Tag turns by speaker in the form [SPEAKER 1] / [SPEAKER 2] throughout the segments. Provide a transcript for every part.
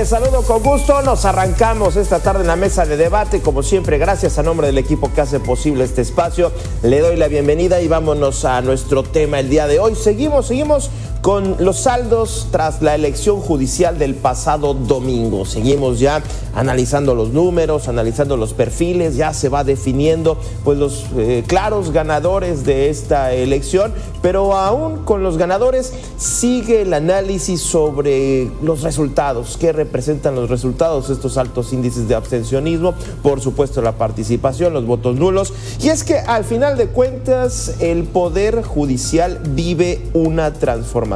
[SPEAKER 1] Les saludo con gusto, nos arrancamos esta tarde en la mesa de debate, como siempre, gracias a nombre del equipo que hace posible este espacio. Le doy la bienvenida y vámonos a nuestro tema el día de hoy. Seguimos con los saldos tras la elección judicial del pasado domingo. Seguimos ya analizando los números, analizando los perfiles, ya se va definiendo pues los claros ganadores de esta elección, pero aún con los ganadores sigue el análisis sobre los resultados, qué representan los resultados, estos altos índices de abstencionismo, por supuesto la participación, los votos nulos, y es que al final de cuentas el Poder Judicial vive una transformación.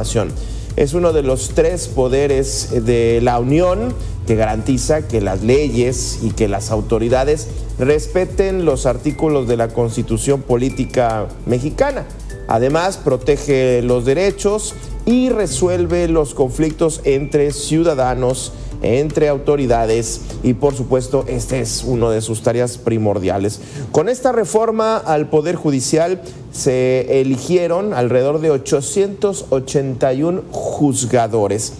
[SPEAKER 1] Es uno de los tres poderes de la Unión que garantiza que las leyes y que las autoridades respeten los artículos de la Constitución Política Mexicana. Además, protege los derechos y resuelve los conflictos entre ciudadanos, entre autoridades y, por supuesto, este es una de sus tareas primordiales. Con esta reforma al Poder Judicial se eligieron alrededor de 881 juzgadores.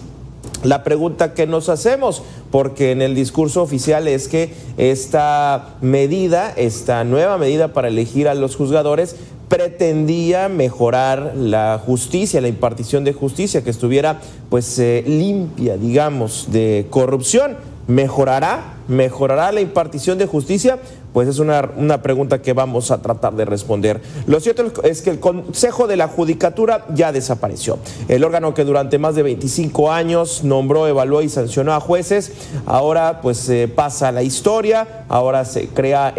[SPEAKER 1] La pregunta que nos hacemos, porque en el discurso oficial es que esta nueva medida para elegir a los juzgadores pretendía mejorar la justicia, la impartición de justicia, que estuviera pues limpia, digamos, de corrupción. ¿Mejorará la impartición de justicia? Pues es una pregunta que vamos a tratar de responder. Lo cierto es que el Consejo de la Judicatura ya desapareció. El órgano que durante más de 25 años nombró, evaluó y sancionó a jueces, ahora pues pasa a la historia, ahora se crea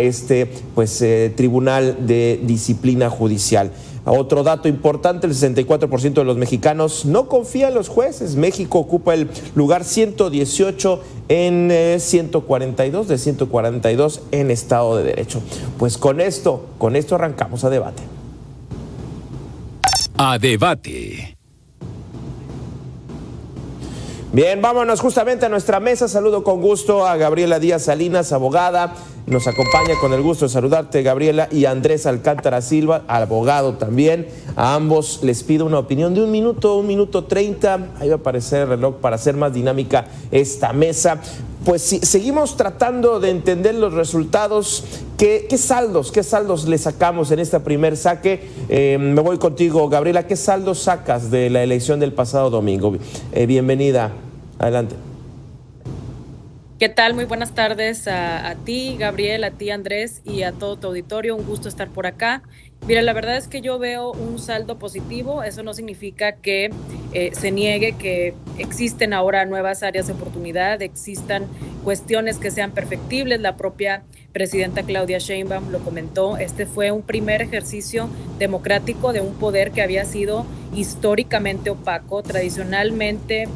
[SPEAKER 1] Tribunal de Disciplina Judicial. Otro dato importante, el 64% de los mexicanos no confía en los jueces. México ocupa el lugar 118 en 142 de 142 en Estado de Derecho. Pues con esto arrancamos a debate.
[SPEAKER 2] A debate.
[SPEAKER 1] Bien, vámonos justamente a nuestra mesa. Saludo con gusto a Gabriela Díaz Salinas, abogada. Nos acompaña con el gusto de saludarte, Gabriela, y Andrés Alcántara Silva, abogado también. A ambos les pido una opinión de un minuto 30. Ahí va a aparecer el reloj para hacer más dinámica esta mesa. Pues sí, seguimos tratando de entender los resultados. ¿Qué saldos le sacamos en este primer saque? Me voy contigo, Gabriela. ¿Qué saldos sacas de la elección del pasado domingo? Bienvenida. Adelante.
[SPEAKER 3] ¿Qué tal? Muy buenas tardes a ti, Gabriel, a ti, Andrés, y a todo tu auditorio. Un gusto estar por acá. Mira, la verdad es que yo veo un saldo positivo. Eso no significa que se niegue que existen ahora nuevas áreas de oportunidad, existan cuestiones que sean perfectibles. La propia presidenta Claudia Sheinbaum lo comentó. Este fue un primer ejercicio democrático de un poder que había sido históricamente opaco, tradicionalmente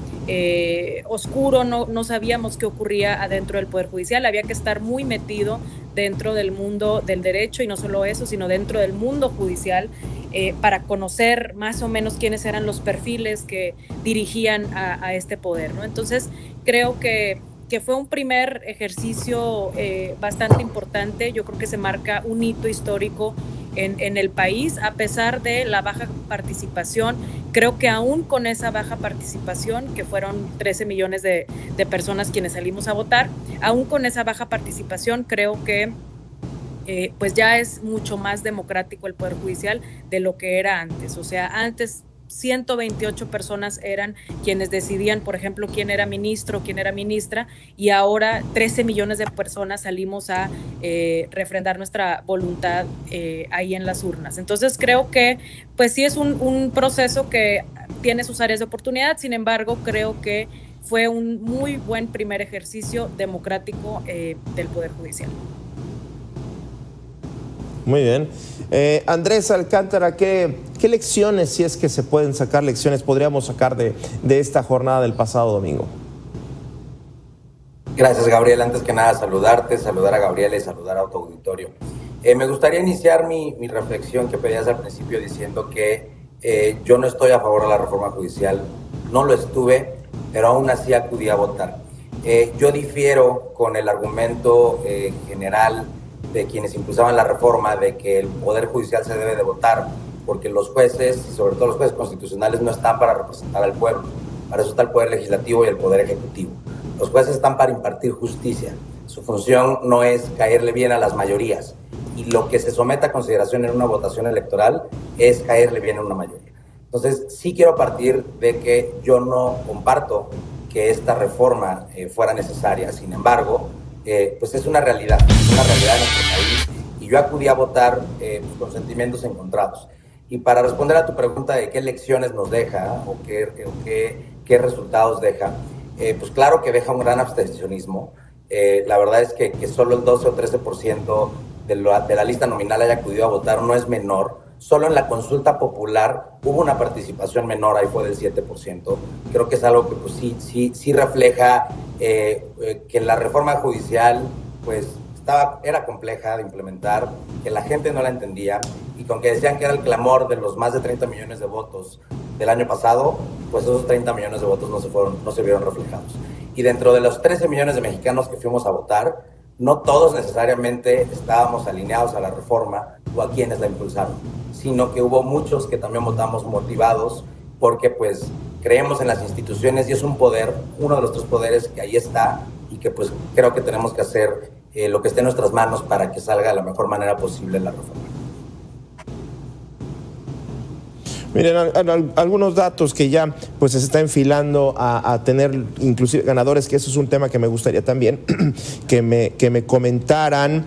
[SPEAKER 3] oscuro. No sabíamos qué ocurría adentro del Poder Judicial. Había que estar muy metido dentro del mundo del derecho, y no solo eso, sino dentro del mundo judicial, para conocer más o menos quiénes eran los perfiles que dirigían a este poder, ¿no? Entonces, creo que fue un primer ejercicio bastante importante. Yo creo que se marca un hito histórico en el país, a pesar de la baja participación. Creo que aún con esa baja participación, que fueron 13 millones de personas quienes salimos a votar, aún con esa baja participación, creo que pues ya es mucho más democrático el Poder Judicial de lo que era antes. O sea, antes 128 personas eran quienes decidían, por ejemplo, quién era ministro, quién era ministra, y ahora 13 millones de personas salimos a refrendar nuestra voluntad ahí en las urnas. Entonces creo que pues sí es un proceso que tiene sus áreas de oportunidad. Sin embargo, creo que fue un muy buen primer ejercicio democrático del Poder Judicial.
[SPEAKER 1] Muy bien. Andrés Alcántara, ¿qué lecciones, si es que se pueden sacar lecciones, podríamos sacar de esta jornada del pasado domingo?
[SPEAKER 4] Gracias, Gabriel. Antes que nada, saludar a Gabriela y saludar a tu auditorio. Me gustaría iniciar mi reflexión que pedías al principio diciendo que yo no estoy a favor de la reforma judicial. No lo estuve, pero aún así acudí a votar. Yo difiero con el argumento general de quienes impulsaban la reforma de que el Poder Judicial se debe de votar, porque los jueces, y sobre todo los jueces constitucionales, no están para representar al pueblo. Para eso está el Poder Legislativo y el Poder Ejecutivo. Los jueces están para impartir justicia. Su función no es caerle bien a las mayorías. Y lo que se someta a consideración en una votación electoral es caerle bien a una mayoría. Entonces, sí quiero partir de que yo no comparto que esta reforma fuera necesaria. Sin embargo, pues es una realidad en nuestro país. Y yo acudí a votar con sentimientos encontrados. Y para responder a tu pregunta de qué lecciones nos deja o qué resultados deja, pues claro que deja un gran abstencionismo. La verdad es que solo el 12 o 13% de la lista nominal haya acudido a votar no es menor. Solo en la consulta popular hubo una participación menor, ahí fue del 7%. Creo que es algo que pues, sí refleja que la reforma judicial pues, era compleja de implementar, que la gente no la entendía, y con que decían que era el clamor de los más de 30 millones de votos del año pasado, pues esos 30 millones de votos no se vieron reflejados. Y dentro de los 13 millones de mexicanos que fuimos a votar, no todos necesariamente estábamos alineados a la reforma o a quienes la impulsaron, sino que hubo muchos que también votamos motivados porque pues creemos en las instituciones y es un poder, uno de los tres poderes que ahí está y que pues creo que tenemos que hacer lo que esté en nuestras manos para que salga de la mejor manera posible la reforma.
[SPEAKER 1] Miren, algunos datos que ya pues se está enfilando a tener inclusive ganadores, que eso es un tema que me gustaría también que me comentaran.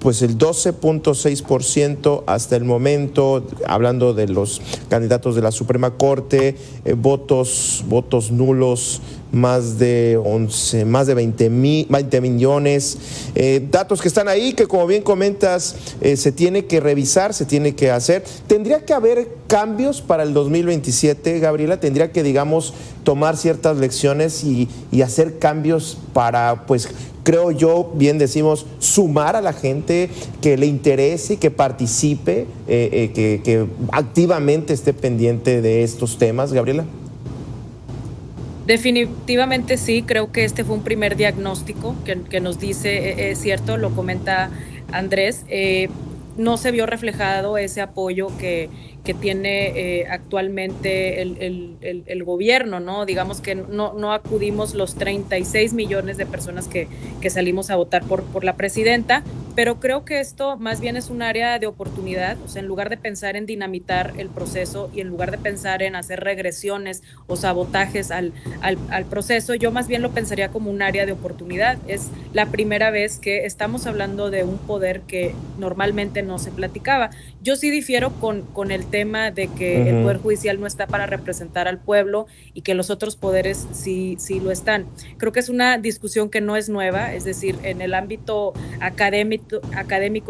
[SPEAKER 1] Pues el 12.6% hasta el momento, hablando de los candidatos de la Suprema Corte, votos nulos más de 20 millones, datos que están ahí, que como bien comentas, se tiene que revisar, se tiene que hacer. ¿Tendría que haber cambios para el 2027, Gabriela? ¿Tendría que, digamos, tomar ciertas lecciones y hacer cambios para, pues, creo yo, bien decimos, sumar a la gente que le interese y que participe, que activamente esté pendiente de estos temas, Gabriela?
[SPEAKER 3] Definitivamente sí, creo que este fue un primer diagnóstico que nos dice, es cierto, lo comenta Andrés, no se vio reflejado ese apoyo que tiene actualmente el gobierno, ¿no? Digamos que no acudimos los 36 millones de personas que salimos a votar por la presidenta, pero creo que esto más bien es un área de oportunidad. O sea, en lugar de pensar en dinamitar el proceso y en lugar de pensar en hacer regresiones o sabotajes al proceso, yo más bien lo pensaría como un área de oportunidad. Es la primera vez que estamos hablando de un poder que normalmente no se platicaba. Yo sí difiero con el tema de que el Poder Judicial no está para representar al pueblo y que los otros poderes sí lo están. Creo que es una discusión que no es nueva, es decir, en el ámbito académico,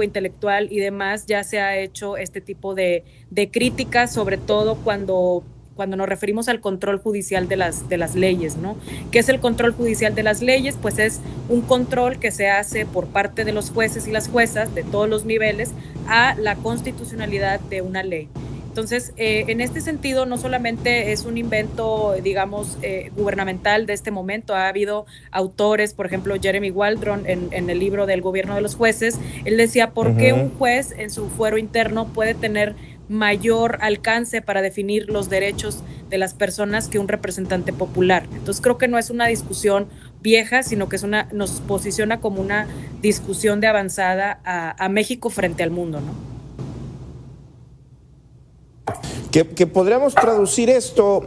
[SPEAKER 3] intelectual y demás ya se ha hecho este tipo de críticas, sobre todo cuando nos referimos al control judicial de las leyes, ¿no? ¿Qué es el control judicial de las leyes? Pues es un control que se hace por parte de los jueces y las juezas de todos los niveles a la constitucionalidad de una ley. Entonces, en este sentido, no solamente es un invento, digamos, gubernamental de este momento. Ha habido autores, por ejemplo, Jeremy Waldron, en el libro del gobierno de los jueces, él decía, ¿por qué un juez en su fuero interno puede tener mayor alcance para definir los derechos de las personas que un representante popular? Entonces, creo que no es una discusión vieja, sino que nos posiciona como una discusión de avanzada a México frente al mundo, ¿no?
[SPEAKER 1] Que podríamos traducir esto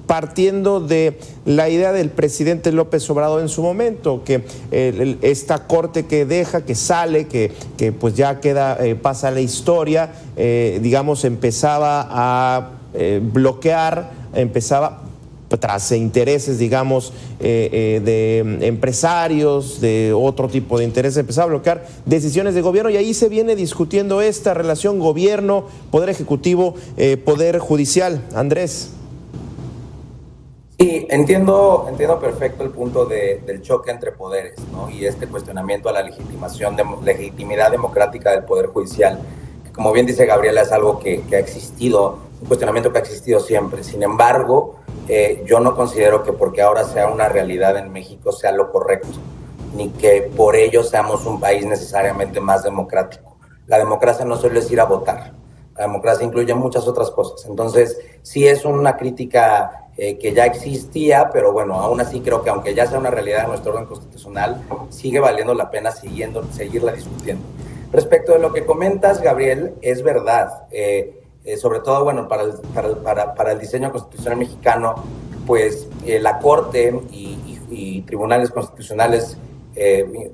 [SPEAKER 1] partiendo de la idea del presidente López Obrador en su momento, que esta corte que deja, que sale, que pues ya queda, pasa la historia, digamos, empezaba a bloquear, tras intereses, digamos, de empresarios, de otro tipo de intereses, empezaba a bloquear decisiones de gobierno, y ahí se viene discutiendo esta relación gobierno, poder ejecutivo, poder judicial. Andrés.
[SPEAKER 4] Sí, entiendo perfecto el punto del choque entre poderes, ¿no? Y este cuestionamiento a la legitimidad democrática del Poder Judicial, que, como bien dice Gabriela, es algo que ha existido, un cuestionamiento que ha existido siempre. Sin embargo, yo no considero que porque ahora sea una realidad en México sea lo correcto, ni que por ello seamos un país necesariamente más democrático. La democracia no solo es ir a votar, la democracia incluye muchas otras cosas. Entonces, sí es una crítica que ya existía, pero bueno, aún así creo que aunque ya sea una realidad en nuestro orden constitucional, sigue valiendo la pena seguirla discutiendo. Respecto de lo que comentas, Gabriel, es verdad, sobre todo, bueno, para el diseño constitucional mexicano, pues la Corte y tribunales constitucionales,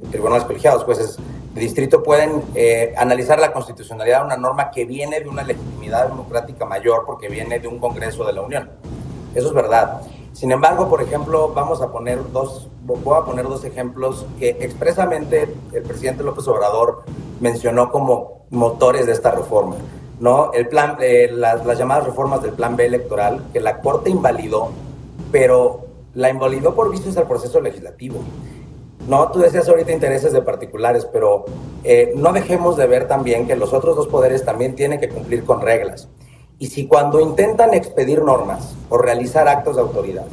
[SPEAKER 4] tribunales colegiados, jueces de distrito pueden analizar la constitucionalidad de una norma que viene de una legitimidad democrática mayor porque viene de un Congreso de la Unión. Eso es verdad. Sin embargo, por ejemplo, voy a poner dos ejemplos que expresamente el presidente López Obrador mencionó como motores de esta reforma, ¿no? Las llamadas reformas del Plan B electoral, que la Corte invalidó, pero la invalidó por vicios al proceso legislativo. No, tú decías ahorita intereses de particulares, pero no dejemos de ver también que los otros dos poderes también tienen que cumplir con reglas. Y si cuando intentan expedir normas o realizar actos de autoridad,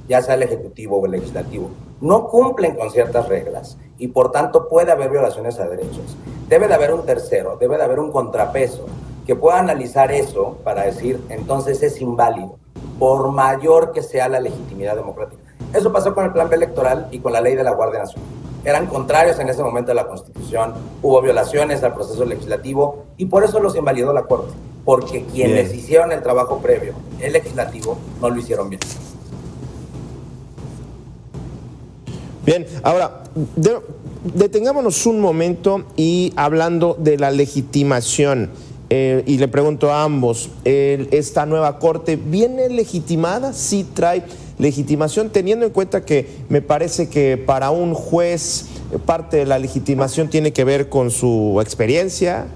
[SPEAKER 4] ya sea el Ejecutivo o el Legislativo, no cumplen con ciertas reglas y por tanto puede haber violaciones a derechos, debe de haber un tercero, debe de haber un contrapeso que pueda analizar eso para decir, entonces es inválido, por mayor que sea la legitimidad democrática. Eso pasó con el Plan B electoral y con la ley de la Guardia Nacional. Eran contrarios en ese momento a la Constitución, hubo violaciones al proceso legislativo y por eso los invalidó la Corte, porque quienes hicieron el trabajo previo, el legislativo, no lo hicieron bien.
[SPEAKER 1] Bien, ahora, detengámonos un momento y hablando de la legitimación, y le pregunto a ambos, ¿esta nueva Corte viene legitimada? ¿Sí trae legitimación? Teniendo en cuenta que me parece que para un juez parte de la legitimación tiene que ver con su experiencia,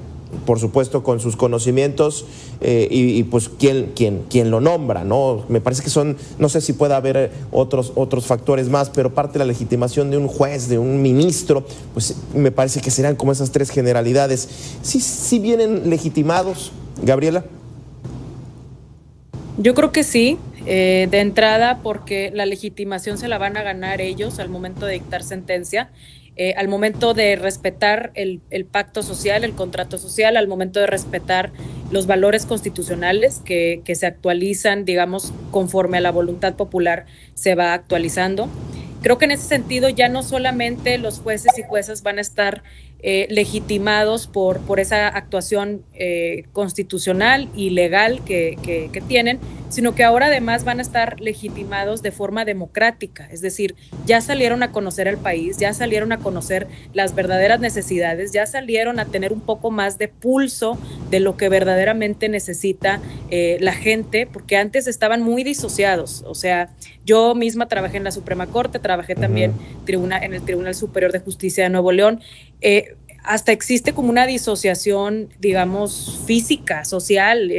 [SPEAKER 1] por supuesto con sus conocimientos y pues quién lo nombra, ¿no? Me parece que son, no sé si puede haber otros factores más, pero parte de la legitimación de un juez, de un ministro, pues me parece que serán como esas tres generalidades. ¿Sí vienen legitimados, Gabriela?
[SPEAKER 3] Yo creo que sí, de entrada porque la legitimación se la van a ganar ellos al momento de dictar sentencia. Al momento de respetar el pacto social, el contrato social, al momento de respetar los valores constitucionales que se actualizan, digamos, conforme a la voluntad popular se va actualizando. Creo que en ese sentido ya no solamente los jueces y juezas van a estar legitimados por esa actuación constitucional y legal que tienen, sino que ahora además van a estar legitimados de forma democrática, es decir, ya salieron a conocer el país, ya salieron a conocer las verdaderas necesidades, ya salieron a tener un poco más de pulso de lo que verdaderamente necesita la gente, porque antes estaban muy disociados. O sea, yo misma trabajé en la Suprema Corte, trabajé también en el Tribunal Superior de Justicia de Nuevo León. Hasta existe como una disociación, digamos, física, social.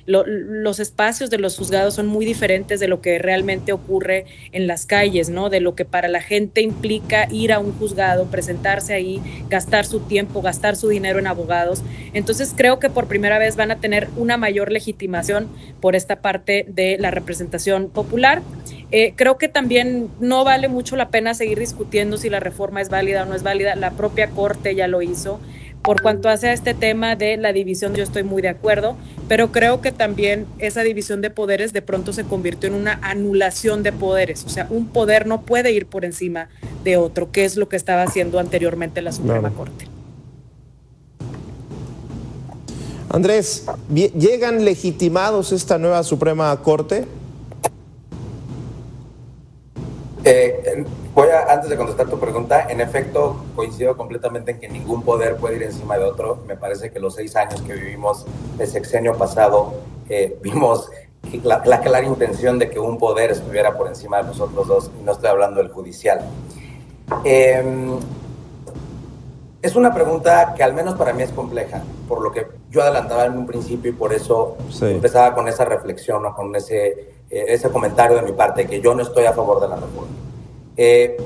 [SPEAKER 3] Los espacios de los juzgados son muy diferentes de lo que realmente ocurre en las calles, ¿no? De lo que para la gente implica ir a un juzgado, presentarse ahí, gastar su tiempo, gastar su dinero en abogados. Entonces creo que por primera vez van a tener una mayor legitimación por esta parte de la representación popular. Creo que también no vale mucho la pena seguir discutiendo si la reforma es válida o no es válida. La propia Corte ya lo hizo. Por cuanto hace a este tema de la división, yo estoy muy de acuerdo, pero creo que también esa división de poderes de pronto se convirtió en una anulación de poderes. O sea, un poder no puede ir por encima de otro, que es lo que estaba haciendo anteriormente la Suprema Corte.
[SPEAKER 1] Andrés, ¿llegan legitimados esta nueva Suprema Corte?
[SPEAKER 4] Antes de contestar tu pregunta, en efecto, coincido completamente en que ningún poder puede ir encima de otro. Me parece que los 6 años que vivimos el sexenio pasado, vimos la clara intención de que un poder estuviera por encima de los otros dos, y no estoy hablando del judicial. Es una pregunta que al menos para mí es compleja, por lo que yo adelantaba en un principio y por eso empezaba con esa reflexión, ¿no? Con ese comentario de mi parte, que yo no estoy a favor de la reforma.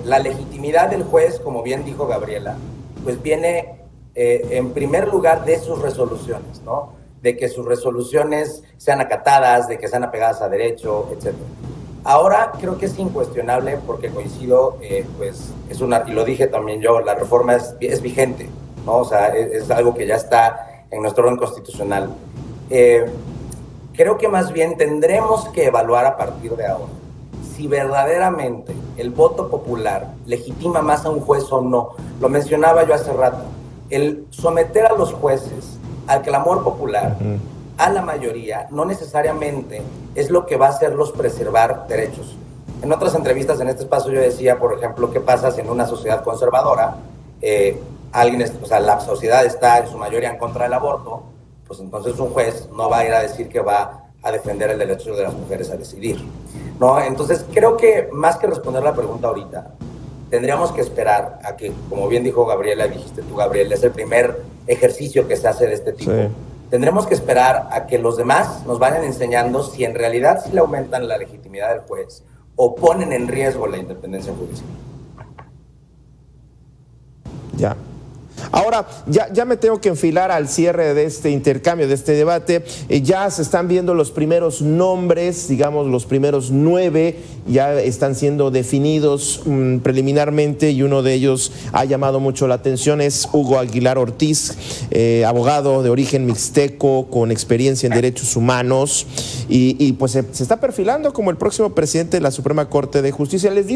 [SPEAKER 4] La legitimidad del juez, como bien dijo Gabriela, pues viene en primer lugar de sus resoluciones, ¿no? De que sus resoluciones sean acatadas, de que sean apegadas a derecho, etc. Ahora creo que es incuestionable, porque coincido, pues y lo dije también yo, la reforma es vigente, ¿no? O sea, es algo que ya está en nuestro orden constitucional. Creo que más bien tendremos que evaluar a partir de ahora si verdaderamente el voto popular legitima más a un juez o no. Lo mencionaba yo hace rato. El someter a los jueces al clamor popular, a la mayoría, no necesariamente es lo que va a hacerlos preservar derechos. En otras entrevistas en este espacio yo decía, por ejemplo, ¿qué pasa si en una sociedad conservadora la sociedad está en su mayoría en contra del aborto? Pues entonces un juez no va a ir a decir que va a defender el derecho de las mujeres a decidir, ¿no? Entonces creo que más que responder la pregunta ahorita, tendríamos que esperar a que, como bien dijo Gabriela, dijiste tú, Gabriel, es el primer ejercicio que se hace de este tipo. Sí. Tendremos que esperar a que los demás nos vayan enseñando si en realidad sí le aumentan la legitimidad del juez o ponen en riesgo la independencia judicial.
[SPEAKER 1] Ya. Ahora, ya me tengo que enfilar al cierre de este intercambio, de este debate. Ya se están viendo los primeros nombres, digamos, los primeros 9 ya están siendo definidos preliminarmente, y uno de ellos ha llamado mucho la atención, es Hugo Aguilar Ortiz, abogado de origen mixteco, con experiencia en derechos humanos, y pues se está perfilando como el próximo presidente de la Suprema Corte de Justicia. ¿Les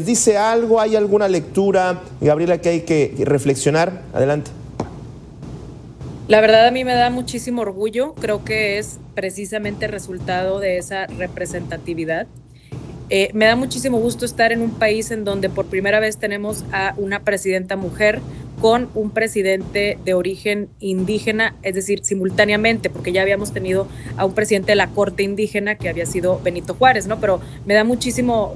[SPEAKER 1] dice algo? ¿Hay alguna lectura, Gabriela, que hay que reflexionar? Adelante.
[SPEAKER 3] La verdad, a mí me da muchísimo orgullo. Creo que es precisamente resultado de esa representatividad. Me da muchísimo gusto estar en un país en donde por primera vez tenemos a una presidenta mujer con un presidente de origen indígena, es decir, simultáneamente, porque ya habíamos tenido a un presidente de la Corte Indígena que había sido Benito Juárez, ¿no? Pero me da muchísimo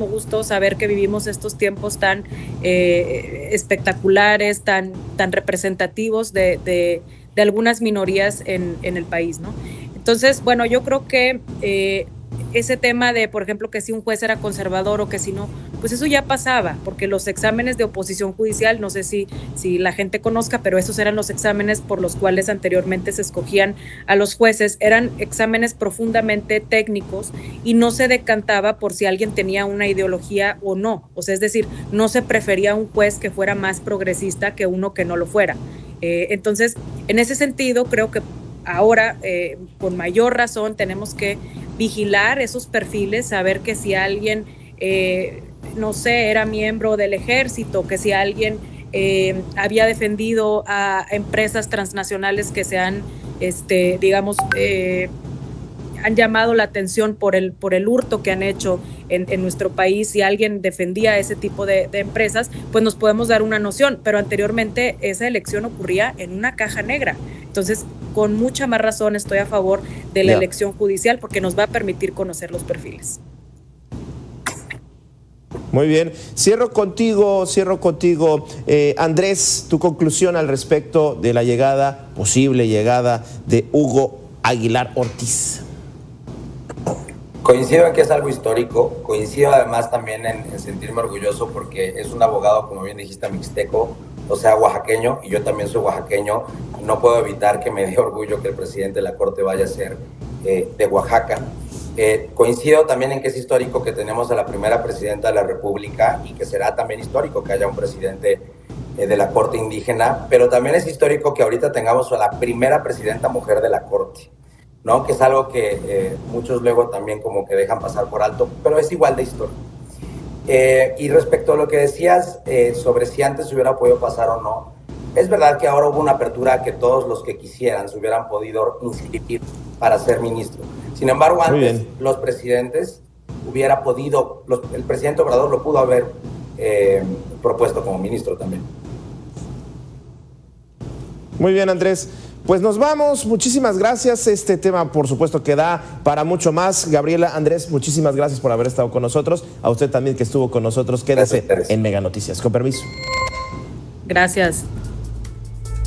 [SPEAKER 3] gusto saber que vivimos estos tiempos tan espectaculares, tan representativos de algunas minorías en el país, ¿no? Entonces, bueno, yo creo que ese tema de, por ejemplo, que si un juez era conservador o que si no, pues eso ya pasaba, porque los exámenes de oposición judicial, no sé si la gente conozca, pero esos eran los exámenes por los cuales anteriormente se escogían a los jueces, eran exámenes profundamente técnicos y no se decantaba por si alguien tenía una ideología o no, o sea, es decir, no se prefería un juez que fuera más progresista que uno que no lo fuera. Entonces, en ese sentido, creo que ahora, con mayor razón, tenemos que vigilar esos perfiles, saber que si alguien, no sé, era miembro del ejército, que si alguien había defendido a empresas transnacionales que se han, han llamado la atención por el hurto que han hecho en nuestro país, si alguien defendía ese tipo de empresas, pues nos podemos dar una noción, pero anteriormente esa elección ocurría en una caja negra. Entonces, con mucha más razón estoy a favor de la elección judicial porque nos va a permitir conocer los perfiles.
[SPEAKER 1] Muy bien. Cierro contigo. Andrés, tu conclusión al respecto de la posible llegada de Hugo Aguilar Ortiz.
[SPEAKER 4] Coincido en que es algo histórico, coincido además también en sentirme orgulloso porque es un abogado, como bien dijiste, mixteco, o sea, oaxaqueño, y yo también soy oaxaqueño, y no puedo evitar que me dé orgullo que el presidente de la Corte vaya a ser de Oaxaca. Coincido también en que es histórico que tenemos a la primera presidenta de la República y que será también histórico que haya un presidente de la Corte Indígena, pero también es histórico que ahorita tengamos a la primera presidenta mujer de la Corte, ¿no? Que es algo que muchos luego también como que dejan pasar por alto, pero es igual de histórico. Y respecto a lo que decías sobre si antes hubiera podido pasar o no, es verdad que ahora hubo una apertura a que todos los que quisieran se hubieran podido inscribir para ser ministro. Sin embargo, antes los presidentes el presidente Obrador lo pudo haber propuesto como ministro también.
[SPEAKER 1] Muy bien, Andrés. Pues nos vamos, muchísimas gracias. Este tema, por supuesto, que da para mucho más. Gabriela, Andrés, muchísimas gracias por haber estado con nosotros. A usted también que estuvo con nosotros. Quédese en Mega Noticias. Con permiso.
[SPEAKER 3] Gracias.